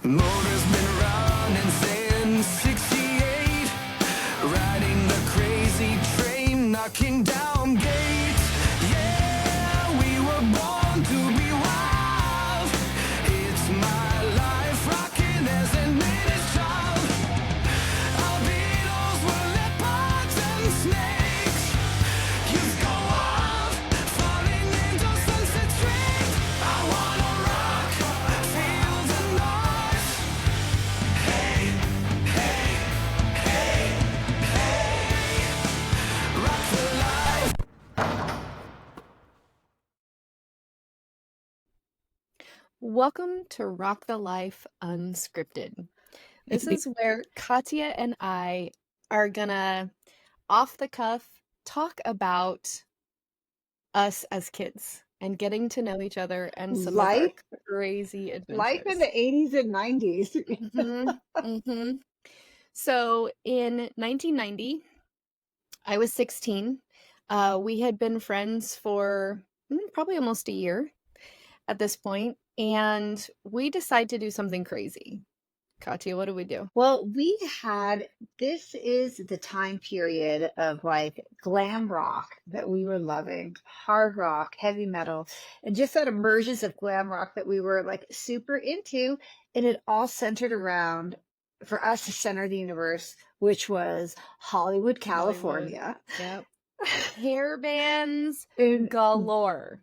Motor's been running since 68, riding the crazy train, knocking down gates. Yeah, we were born to be wild. It's my life, rocking as an English child. Our Beatles were leopards and snakes. Youth go wild, falling into Sunset Strip. I wanna rock, feel the noise. Hey, hey, hey, hey, rock the life. Welcome to Rock the Life Unscripted. This is where Katya and I are gonna, off the cuff, talk about us as kids and getting to know each other and some of our Life, crazy life in adventures. the 80s and 90s. So in 1990, I was 16. We had been friends for probably almost a year at this point, and we decided to do something crazy. Katya, what do we do? Well, this is the time period of like glam rock that we were loving, hard rock, heavy metal, and just that emergence of glam rock that we were like super into. And it all centered around, for us, the center of the universe, which was Hollywood, California. Yep. Hair bands And galore.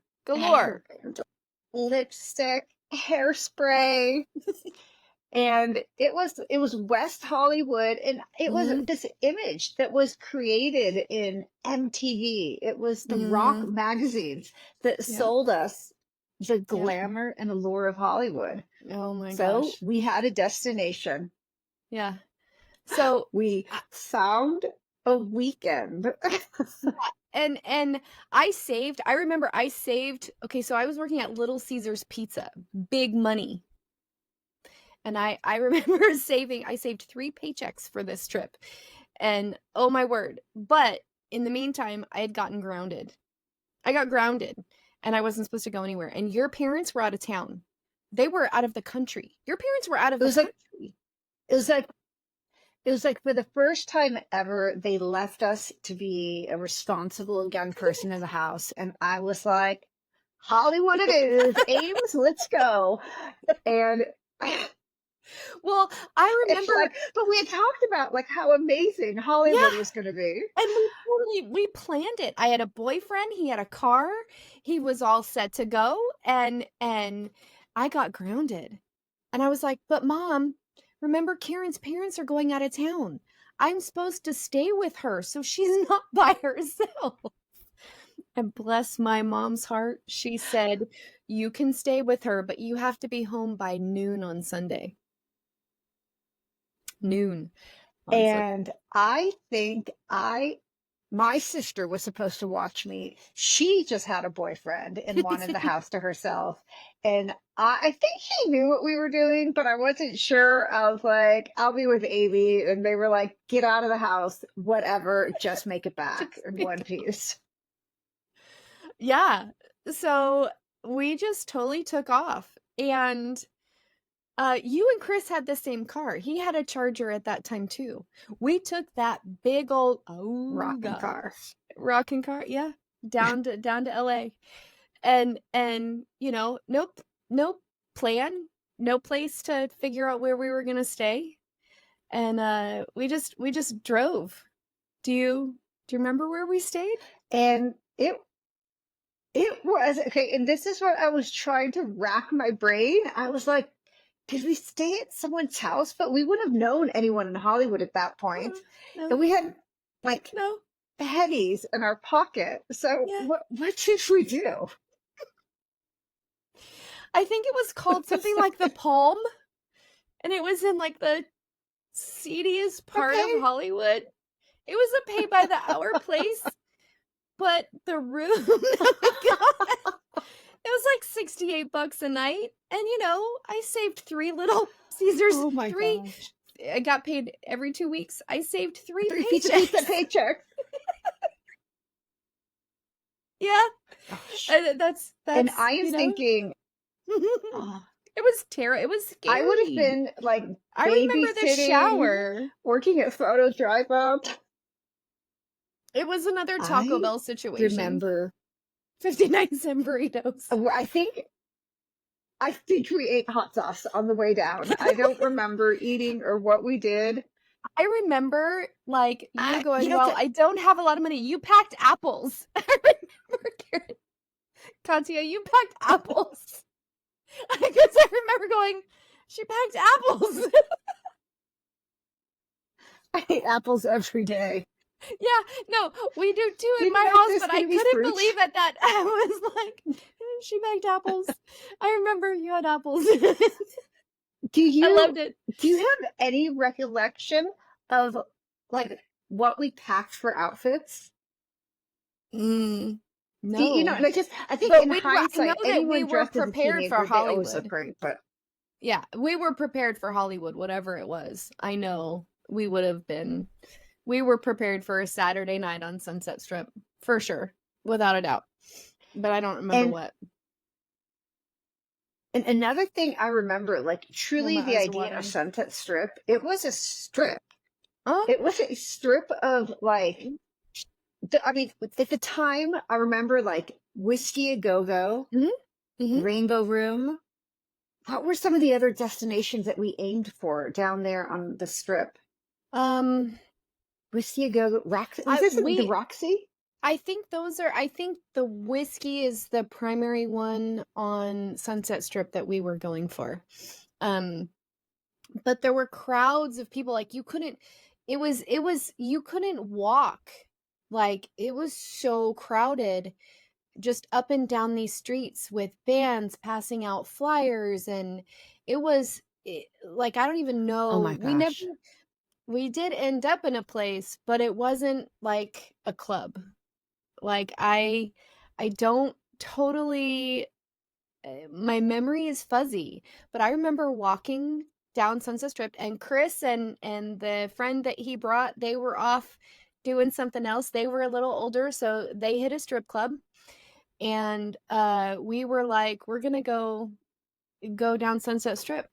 lipstick, hairspray. And it was West Hollywood, and it was this image that was created in MTV. It was the rock magazines that sold us the glamour and allure of Hollywood. Oh my So gosh. we had a destination. Yeah. So We found a weekend. and I remember I saved, okay, so I was working at Little Caesars Pizza, big money. And I remember I saved 3 paychecks for this trip. And oh my word. But in the meantime, I had gotten grounded. I got grounded and I wasn't supposed to go anywhere. And your parents were out of town. They were out of the country. Your parents were out of the country. It was like for the first time ever, they left us to be a responsible young person in the house. And I was like, Hollywood it is. Ames, let's go. And well, I remember, but we had talked about like how amazing Hollywood was going to be. And we planned it. I had a boyfriend, he had a car, he was all set to go, and I got grounded. And I was like, but Mom, remember Karen's parents are going out of town. I'm supposed to stay with her so she's not by herself. And bless my mom's heart, she said, you can stay with her, but you have to be home by noon on Sunday. Noon. And I think my sister was supposed to watch me. She just had a boyfriend and wanted the house to herself. And I think she knew what we were doing, but I wasn't sure. I was like, I'll be with Amy. And they were like, get out of the house, whatever, just make it back in one piece. Yeah. So we just totally took off. And you and Chris had the same car. He had a Charger at that time too. We took that big old rocking car, yeah, down to LA, and you know, no plan, no place to figure out where we were gonna stay, and we just drove. Do you remember where we stayed? And it was okay. And this is what I was trying to rack my brain. I was like, did we stay at someone's house? But we wouldn't have known anyone in Hollywood at that point. No. And we had like pennies in our pocket. So what did we do? I think it was called something like the Palm. And it was in like the seediest part of Hollywood. It was a pay by the hour place. But the room that we got, it was like $68 a night. And, you know, I saved 3 Little Caesars. Oh my gosh. I got paid every 2 weeks. I saved 3 paychecks. Yeah. Gosh. That's and I am thinking, It was terrible. It was scary. I would have been like I remember the babysitting, shower. working at Photo Drive Up. It was another Taco I Bell situation. remember 59-cent burritos. I think we ate hot sauce on the way down. I don't remember eating or what we did. I remember, like, you going, you know, well, I don't have a lot of money. You packed apples. I remember, Karen. Katya, you packed apples. Because I remember going, she packed apples. I ate apples every day. Yeah, no, we do too in You my know, house, there's but I gonna be couldn't fruits. believe it that I was like, she packed apples. I remember you had apples. Do I loved it. Do you have any recollection of like what we packed for outfits? No. You know, like I think But in I know hindsight, that we anyone were dressed as a prepared for teenager, they always Hollywood. look great. But Yeah, we were prepared for Hollywood, whatever it was. I know we would have been. We were prepared for a Saturday night on Sunset Strip, for sure, without a doubt. But I don't remember what. And another thing I remember, like truly my the eyes are idea watering. of Sunset Strip, it was a strip. Oh, It was a strip of like, I mean, at the time, I remember like Whiskey A Go Go, Rainbow Room. What were some of the other destinations that we aimed for down there on the strip? Whiskey A Go Go, Roxy. Was this the Roxy? I think the Whiskey is the primary one on Sunset Strip that we were going for. But there were crowds of people, like you couldn't walk. Like it was so crowded just up and down these streets with bands passing out flyers, and it was like I don't even know. Oh my gosh. We did end up in a place, but it wasn't like a club. Like I don't totally my memory is fuzzy, but I remember walking down Sunset Strip, and Chris and the friend that he brought, they were off doing something else. They were a little older, so they hit a strip club, and we were like, we're gonna go down Sunset Strip.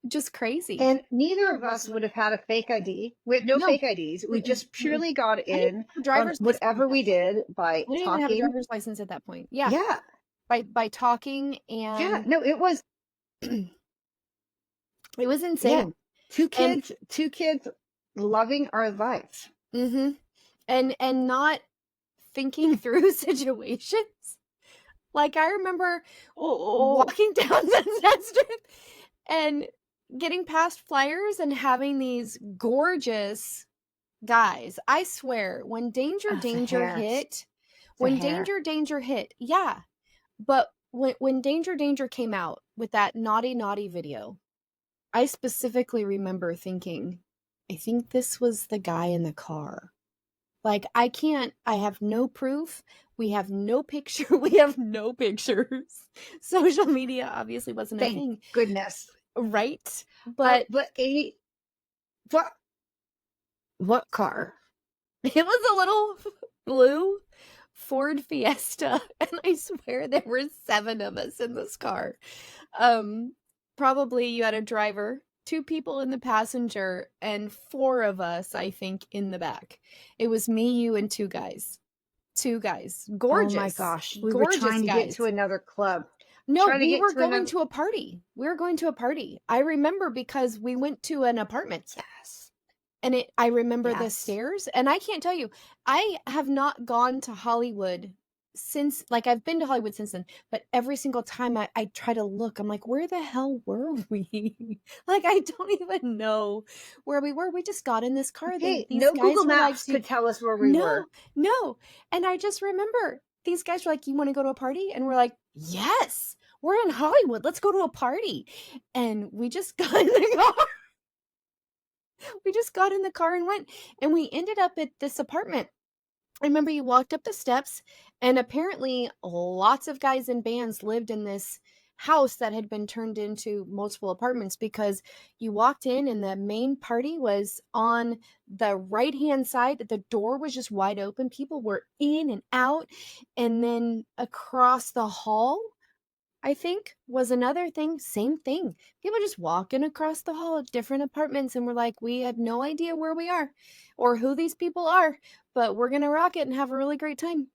Just crazy. And neither of us would have had a fake ID. We had no fake IDs. We just purely got in on whatever we did by I didn't talking. even have a driver's license at that point. Yeah. Yeah. By talking, and Yeah. No, it was it was insane. Yeah. Two kids loving our lives. And not thinking through situations. Like I remember walking down Sunset Strip and getting past flyers and having these gorgeous guys. I swear, when Danger hit, yeah. But when Danger came out with that Naughty video, I specifically remember thinking, I think this was the guy in the car. Like I have no proof. We have no picture. We have no pictures. Social media obviously wasn't a thing. Goodness. Right? But Amy, what car? It was a little blue Ford Fiesta, and I swear there were 7 of us in this car. Probably you had a driver, 2 people in the passenger, and 4 of us, I think, in the back. It was me, you, and 2 guys. 2 guys. Gorgeous. Oh my gosh. We were trying to get to another club. No, we were going to a party. We were going to a party. I remember because we went to an apartment. Yes. And I remember the stairs. And I can't tell you, I have not gone to Hollywood since, like I've been to Hollywood since then, but every single time I try to look, I'm like, where the hell were we? Like, I don't even know where we were. We just got in this car. Hey, these no guys Google were Maps like, could tell us where we were. No. And I just remember these guys were like, you want to go to a party? And we're like, yes, we're in Hollywood. Let's go to a party. And we just got in the car. We just got in the car and went, and we ended up at this apartment. I remember you walked up the steps, and apparently lots of guys in bands lived in this house that had been turned into multiple apartments, because you walked in and the main party was on the right-hand side. The door was just wide open. People were in and out. And then across the hall, I think, was another thing. Same thing. People just walking across the hall at different apartments, and we're like, we have no idea where we are or who these people are, but we're gonna rock it and have a really great time.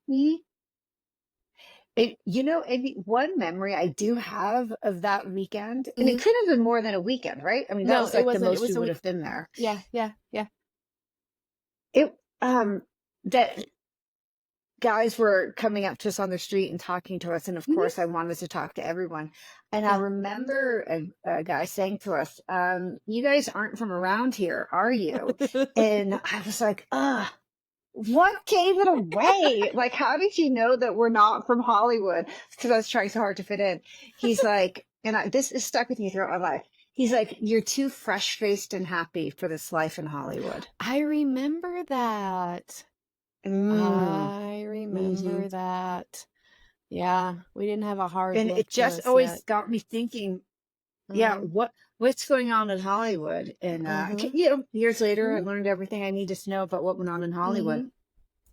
Mhm. Amy, one memory I do have of that weekend, and it Mhm. could have been more than a weekend, right? I mean, that No, was it like the wasn't. It most we was a would week. have been there. Yeah, yeah, yeah. It that guys were coming up to us on the street and talking to us, and of Mhm. course I wanted to talk to everyone. And I Yeah. remember a guy saying to us, you guys aren't from around here, are you? And I was like, what gave it away? Like, how did you know that we're not from Hollywood? Because I was trying so hard to fit in. He's like, this is stuck with me throughout my life. He's like, you're too fresh faced and happy for this life in Hollywood. I remember that. Mm. I hmm remember that. Yeah, we didn't have a hard And look it to just us always yet. got me thinking, yeah, Mhm. what's going on in Hollywood? And Mhm. years later, I Mhm. learned everything I needed to know about what went on in Hollywood. Mhm.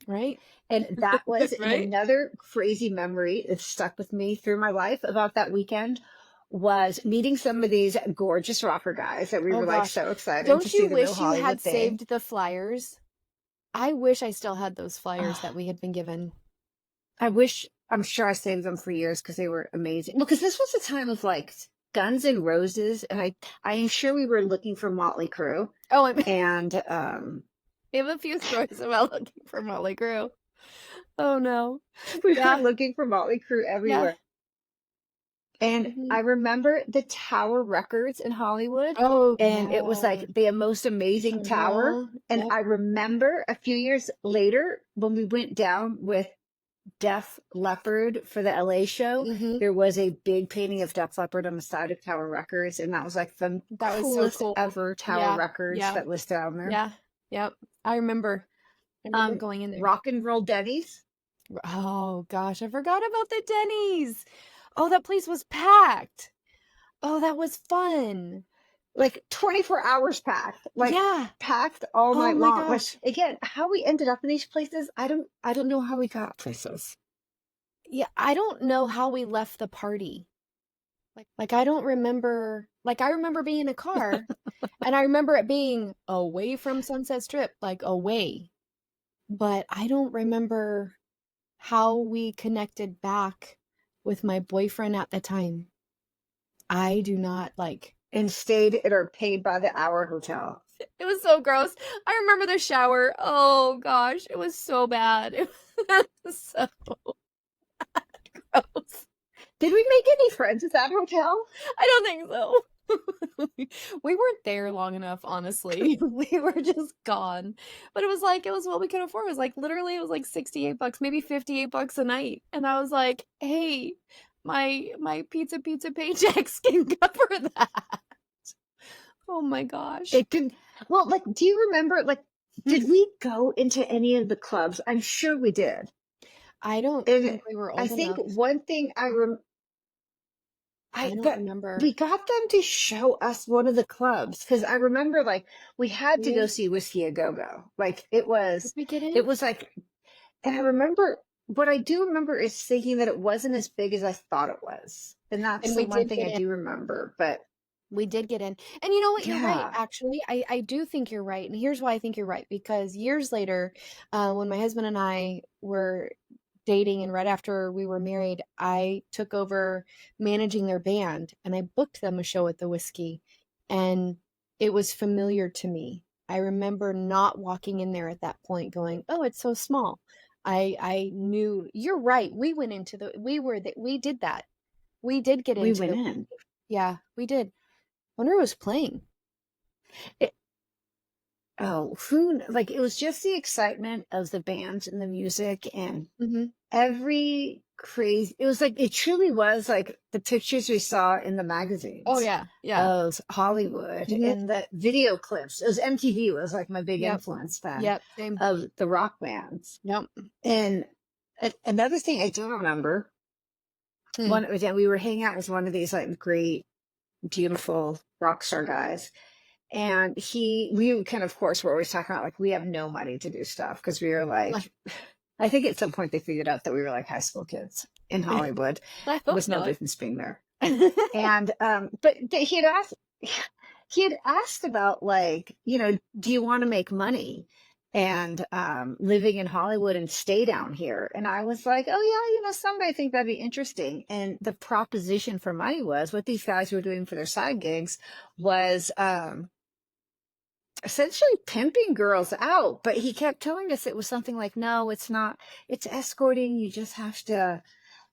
Right? And that was and Right? another crazy memory that stuck with me through my life about that weekend was meeting some of these gorgeous rocker guys that we Oh were like gosh. so excited to Don't see you the real wish you Hollywood had thing. saved the flyers? I wish I still had those flyers that Oh, we had been given. I'm sure I saved them for years because they were amazing. Well, because this was a time of like Guns N' Roses, and I am sure we were looking for Motley Crue, Oh, and we have a few stories about looking for Motley Crue. Oh no. we were Yeah. looking for Motley Crue Yeah. everywhere. And Mhm. I remember the Tower Records in Hollywood, Oh, and it was like yeah. the most amazing tower. Uh-huh. And Yep. I remember a few years later when we went down with Def Leppard for the LA show, Mhm. there was a big painting of Def Leppard on the side of Tower Records, and that was like the That was so coolest cool. ever Tower Yeah. Records Yeah. that was down there. Yeah. Yep. I remember. I remember going in there. Rock and Roll Denny's, Oh gosh, I forgot about the Denny's. Oh, that place was packed. Oh, that was fun. like 24 hours packed, like Yeah. packed all Oh night my long. Like gosh. again, how we ended up in these places, I don't know how we got places. Yeah, I don't know how we left the party. Like I don't remember, like I remember being in a car and I remember it being away from Sunset Strip, like away. But I don't remember how we connected back with my boyfriend at the time. I do not like. And stayed at our paid by the hour hotel. It was so gross. I remember the shower. Oh gosh, it was so bad. It was so gross. Did we make any friends at that hotel? I don't think so. We weren't there long enough, honestly. We were just gone. But it was what we could afford. It was like literally it was like $68, maybe $58 a night. And I was like, hey, my pizza paychecks can cover that. Oh my gosh. It could, well, like, do you remember, like, did we go into any of the clubs? I'm sure we did. I don't And think we were I old think enough. one thing I don't that remember. we got them to show us one of the clubs because I remember like we had to go Really? see Whiskey a Go Go. Like Did we get in? it was like, and I remember what I do remember is thinking that it wasn't as big as I thought it was, and that's And the we one did thing get I in. do remember. But We did get in. And you know what? You're right, yeah, actually. I do think you're right. And here's why I think you're right. Because years later, when my husband and I were dating and right after we were married, I took over managing their band and I booked them a show at the Whiskey. And it was familiar to me. I remember not walking in there at that point going, oh, it's so small. I knew you're right. We went into we did that. We did get we into went the in. yeah, we did. Wonder who was playing. It, oh, who like it was just the excitement of the bands and the music and Mhm. every crazy. It was like it truly was like the pictures we saw in the Oh, magazines yeah, yeah. of Hollywood Mhm. and the video clips. It was MTV was like my big Yep, influence then yep, same. of the rock bands. Yep. And another thing I do remember, Hmm. one again, we were hanging out with one of these like great, beautiful rock star guys. And we kind of course were always talking about like we have no money to do stuff because we were like, I think at some point they figured out that we were like high school kids. in Hollywood. I There hope was no not. business being there. And but he had asked about, like, do you want to make money and living in Hollywood and stay down here? And I was like, oh yeah, someday I think that'd be interesting. And the proposition for money was, what these guys were doing for their side gigs was essentially pimping girls out. But he kept telling us it was something like, no, it's not. It's escorting. You just have to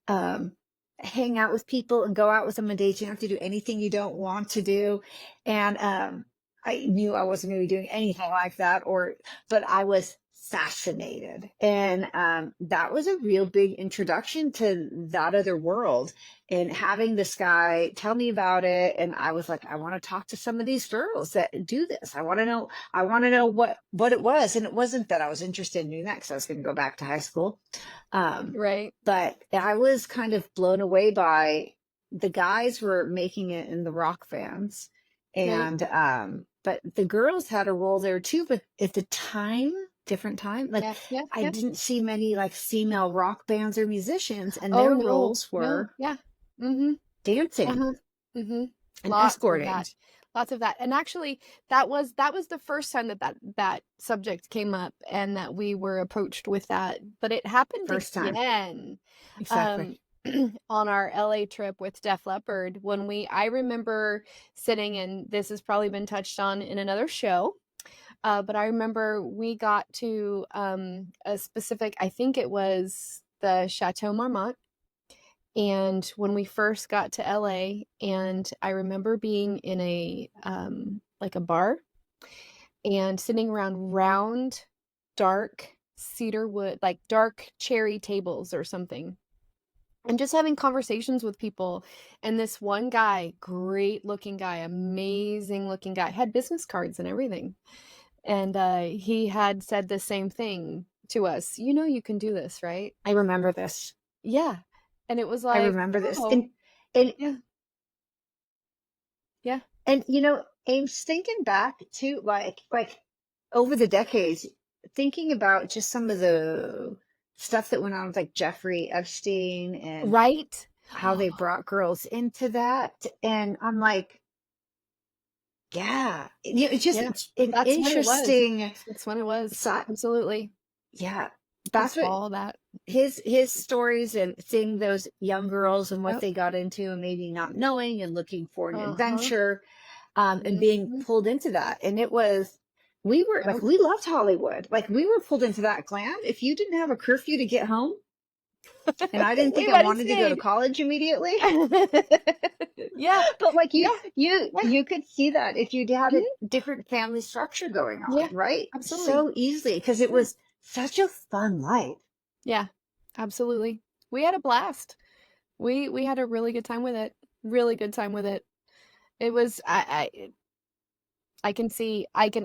um, hang out with people and go out with them on dates. You don't have to do anything you don't want to do. And I knew I wasn't going to be doing anything like that, but I was fascinated. And that was a real big introduction to that other world. And having this guy tell me about it, and I was like, I want to talk to some of these girls that do this. I want to know what it was. And it wasn't that I was interested in doing that, because I was going to go back to high school. Right. But I was kind of blown away by the guys were making it in the rock bands, and but the girls had a role there too. But at the time, different time, like I didn't see many like female rock bands or musicians, and their roles were dancing and escorting. Lots of that. And actually that was the first time that subject came up, and that we were approached with that. But it happened First time. again. Exactly. On our LA trip with Def Leppard, I remember sitting, and this has probably been touched on in another show, but I remember we got to a specific, I think it was the Chateau Marmont. And when we first got to LA, and I remember being in a like a bar and sitting around round, dark cedar wood, like dark cherry tables or something, and just having conversations with people. And this one guy, great looking guy, amazing looking guy, had business cards and everything. And he had said the same thing to us. You can do this, right? I remember this. Yeah. And it was like, I remember this. oh, And yeah. And Ames, thinking back to like over the decades, thinking about just some of the stuff that went on with like Jeffrey Epstein and Right. how they brought girls into that. And I'm like, yeah, it's just an That's interesting. That's when it was. side. Absolutely. Yeah, that's what all that. his stories, and seeing those young girls and what they got into, and maybe not knowing and looking for an adventure, and being pulled into that. And we loved Hollywood. Like, we were pulled into that glam. If you didn't have a curfew to get home, and I didn't think I wanted to go to college immediately. Yeah. But like you could see that if you had a different family structure going on, right? Absolutely. So easily, because it was such a fun life. Yeah, absolutely. We had a blast. We had a really good time with it. Really good time with it. It was, I can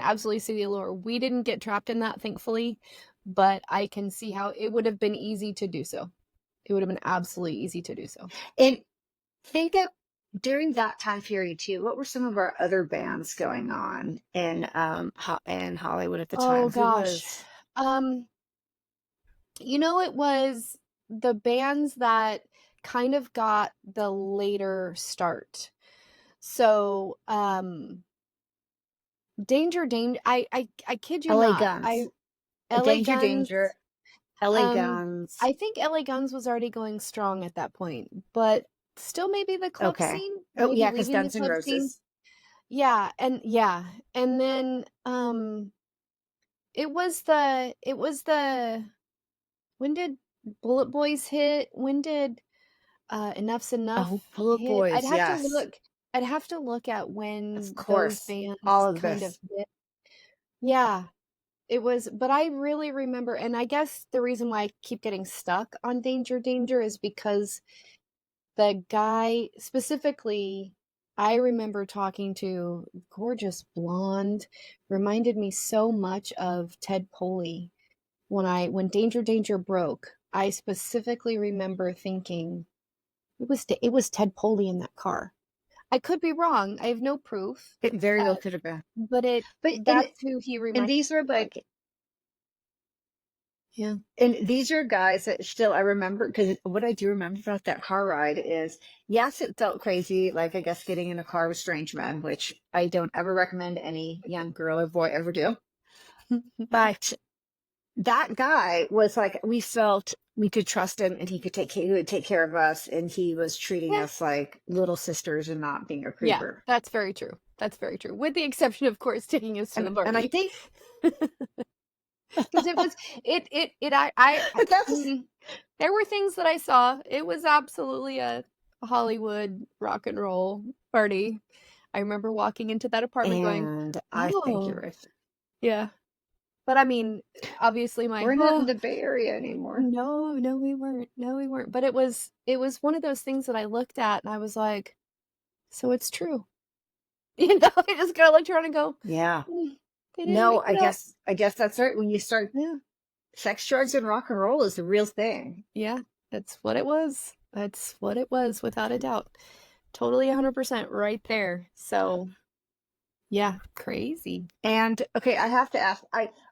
absolutely see the allure. We didn't get trapped in that, thankfully, but I can see how it would have been easy to do so. It would have been absolutely easy to do so. And think of during that time period too, what were some of our other bands going on in Hollywood at the time? Oh gosh. It was the bands that kind of got the later start. So, Danger, I kid you LA not. Guns. LA Guns. Danger. LA Guns. I think LA Guns was already going strong at that point, but still maybe the club scene. Oh yeah, because because Guns N' Roses. Yeah, and then it was the when did Bullet Boys hit? When did Enough's Enough? Oh, Bullet hit? Boys. I'd have to look at when of course, those bands all of kind this. of hit. Yeah. It was, but I really remember, and I guess the reason why I keep getting stuck on Danger is because the guy specifically, I remember talking to, gorgeous blonde, reminded me so much of Ted Poley. When Danger broke, I specifically remember thinking it was Ted Poley in that car. I could be wrong. I have no proof. It very well could have been. But that's who he reminded And these were like, Yeah. And these are guys that still I remember, because what I do remember about that car ride is, yes, it felt crazy, like I guess getting in a car with strange men, which I don't ever recommend any young girl or boy ever do. But that guy was like, we felt we could trust him, and he would take care of us, and he was treating Yeah. us like little sisters and not being a Yeah, creeper. that's very true. That's very true. With the exception, of course, taking us to the And I party. think Because it was I that's mean, there were things that I saw. It was absolutely a Hollywood rock and roll party. I remember walking into that apartment going, and I think you're "Oh, right. yeah." But I mean, obviously my We're not in the Bay Area anymore. no, we weren't. No, we weren't. But it was one of those things that I looked at and I was like, "So it's true." You know, I just kind of looked around and go, Yeah. They didn't No, make it up." I guess that's right. When you start, Yeah. sex, drugs, and rock and roll is the real thing. Yeah, that's what it was. That's what it was, without a doubt. Totally 100% right there. So, yeah, crazy. And okay, I have to ask,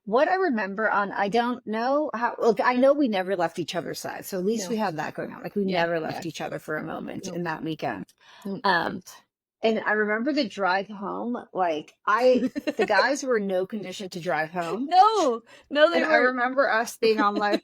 what I remember on, I don't know how, look, I know we never left each other's side, so at least No. we have that going on. Like we Yeah, never yeah. left each other for a moment Nope. in that weekend. Nope. And I remember the drive home, like the guys were in no condition to drive home. No, they And I weren't. remember us being on like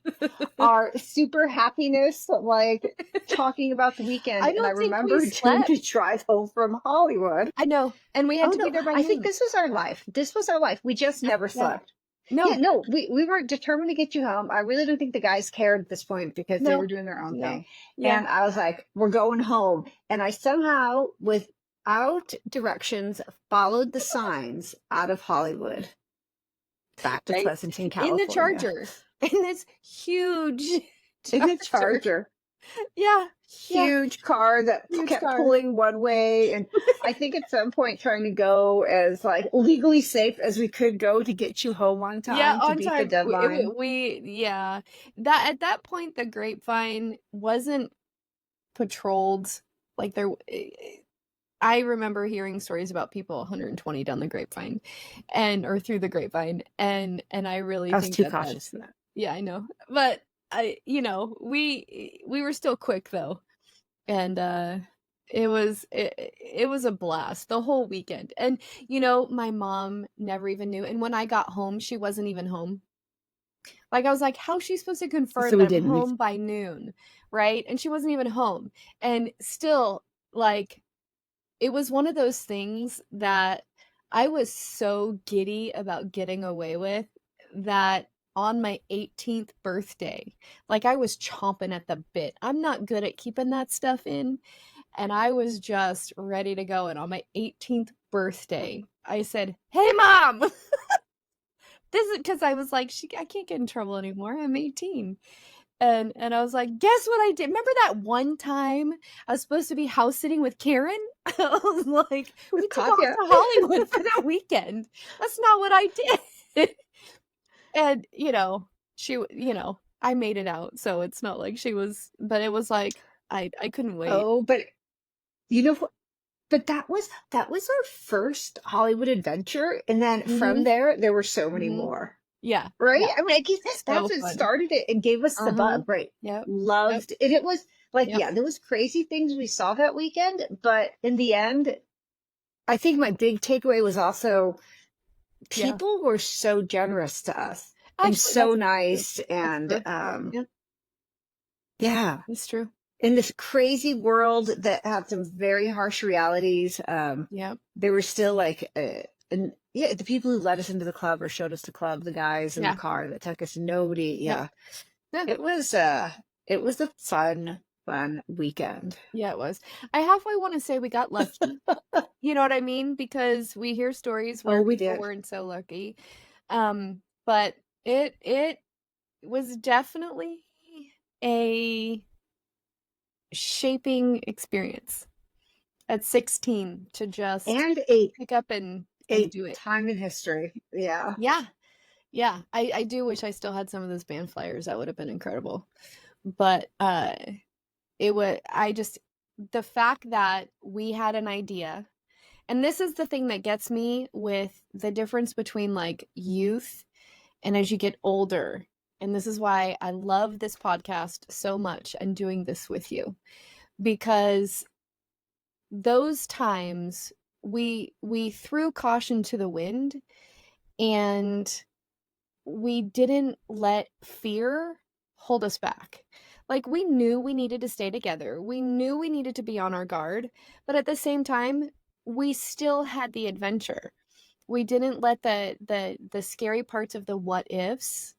our super happiness, like talking about the weekend. I And I don't think remember we doing slept. the drive home from Hollywood. I know, and we Oh had to be no, there by I think noon. this was our life. This was our life. We just never Yeah. slept. No, Yeah, no, we were determined to get you home. I really don't think the guys cared at this point because they no, were doing their own no. thing. Yeah, And I was like, we're going home. And I somehow, without directions, followed the signs out of Hollywood back to right. Pleasanton, In California. the Charger, in this huge In the Charger. Yeah, yeah, Huge car that huge kept car. pulling one way. And I think at some point trying to go as like legally safe as we could go to get you home on time Yeah, to on beat the time. deadline. Yeah. That at that point, the grapevine wasn't patrolled. Like I remember hearing stories about people 120 down the grapevine, or through the grapevine, and I really I was think too that cautious for that. yeah, I know, but we were still quick though, and it was a blast the whole weekend, and my mom never even knew, and when I got home, she wasn't even home. Like, I was like, how's she supposed to confirm So we that I'm didn't. home by noon, right? And she wasn't even home, and still, like, it was one of those things that I was so giddy about getting away with that on my 18th birthday, like, I was chomping at the bit. I'm not good at keeping that stuff in, and I was just ready to go. And on my 18th birthday, I said, "Hey, Mom!" This is because I was like, I can't get in trouble anymore. I'm 18. And I was like, guess what I did? Remember that one time I was supposed to be house sitting with Karen? I was like, With we took off Katya. to Hollywood for the weekend. That's not what I did. And, I made it out. So it's not like she was, but it was like, I couldn't wait. Oh, but you know what? But that was our first Hollywood adventure. And then from there were so many Mhm. more. Yeah. Right? Yeah. I mean, I guess that's So what fun. started it and gave us the bug. Right. Yep. Loved and it was like, Yep. yeah, there was crazy things we saw that weekend, but in the end, I think my big takeaway was also Yeah. people were so generous to us Actually, and so that's nice true. and That's true. yeah. It's true. In this crazy world that had some very harsh realities, Yeah. there were still like and yeah, the people who led us into the club or showed us the club, the guys in Yeah. the car that took us, nobody, Yep. Yeah. It was a fun weekend. Yeah, it was. I halfway want to say we got lucky. You know what I mean? Because we hear stories where Oh, we people did. weren't so lucky. But it was definitely a shaping experience at 16 to just And a pick up and do it. time in history. Yeah. Yeah. Yeah. I do wish I still had some of those band flyers. That would have been incredible. But the fact that we had an idea, and this is the thing that gets me with the difference between like youth and as you get older And this is why I love this podcast so much and doing this with you, because those times we threw caution to the wind, and we didn't let fear hold us back. Like, we knew we needed to stay together. We knew we needed to be on our guard, but at the same time, we still had the adventure. We didn't let the scary parts of the what ifs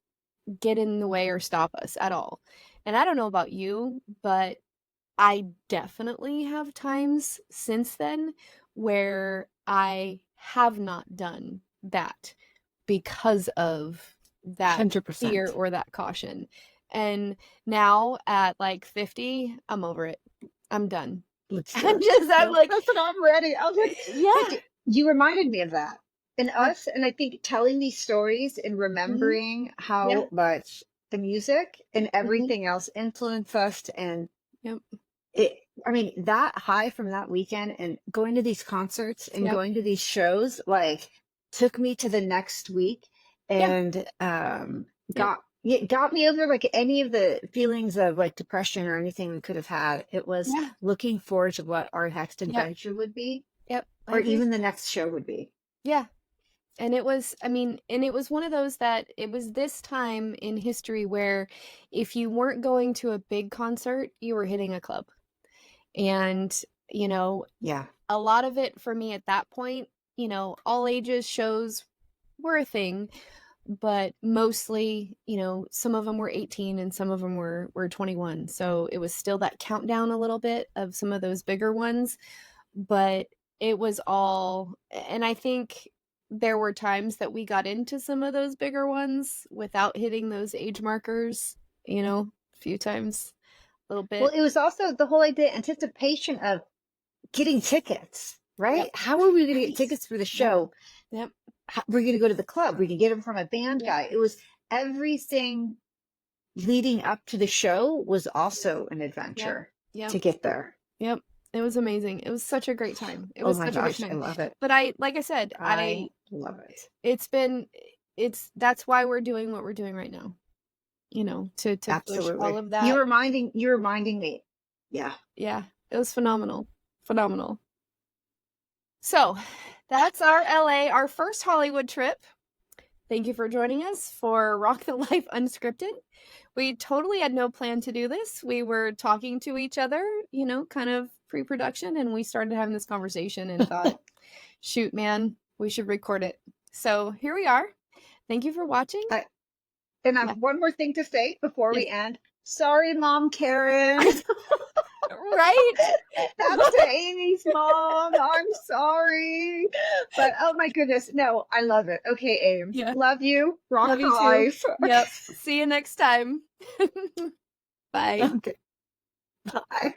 get in the way or stop us at all. And I don't know about you, but I definitely have times since then where I have not done that because of that 100%. fear or that caution. And now at like 50, I'm over it. I'm done. Let's do I'm it. just, I'm No, like, that's what I'm ready. I was like, yeah. you reminded me of that. And Yeah. us, and I think telling these stories and remembering how Yeah. much the music and Mhm. everything else influenced us. And Yep. I mean, that high from that weekend and going to these concerts and Yep. going to these shows, like, took me to the next week Yeah. and Yep. it got me over like any of the feelings of like depression or anything we could have had. It was Yeah. looking forward to what our next Yep. adventure would be, Yep. I or agree. even the next show would be. Yeah. And it was, I mean, and it was one of those that it was this time in history where if you weren't going to a big concert, you were hitting a club. And, you know, Yeah. a lot of it for me at that point, you know, all ages shows were a thing, but mostly, you know, some of them were 18 and some of them were 21. So it was still that countdown a little bit of some of those bigger ones, but it was all, and I think there were times that we got into some of those bigger ones without hitting those age markers, you know, a few times, a little Well, bit. it was also the whole idea, anticipation of getting tickets, right? Yep. How are we going to Right. get tickets for the Yep. show? Yep. We're going to go to the club. We can get them from a band Yep. guy. It was everything leading up to the show was also an Yep. adventure Yep. to get there. Yep. It was amazing. It was such a great time. It Oh was my such a great gosh, I time. love it. But like I said, I love it. that's why we're doing what we're doing right now. You know, to push all Absolutely. of that. You're reminding me. Yeah. Yeah, it was phenomenal. Phenomenal. So that's our LA, our first Hollywood trip. Thank you for joining us for Rock the Life Unscripted. We totally had no plan to do this. We were talking to each other, you know, kind of pre-production, and we started having this conversation and thought, shoot, man, we should record it. So here we are. Thank you for watching. And I Yeah. have one more thing to say before we Yes. end. Sorry, Mom Karen. Right? That's to Amy's mom. I'm sorry. But oh my goodness. No, I love it. Okay, Aim. Yeah. Love you. Rock Love the you too. life. Yep. See you next time. Bye. Okay. Bye.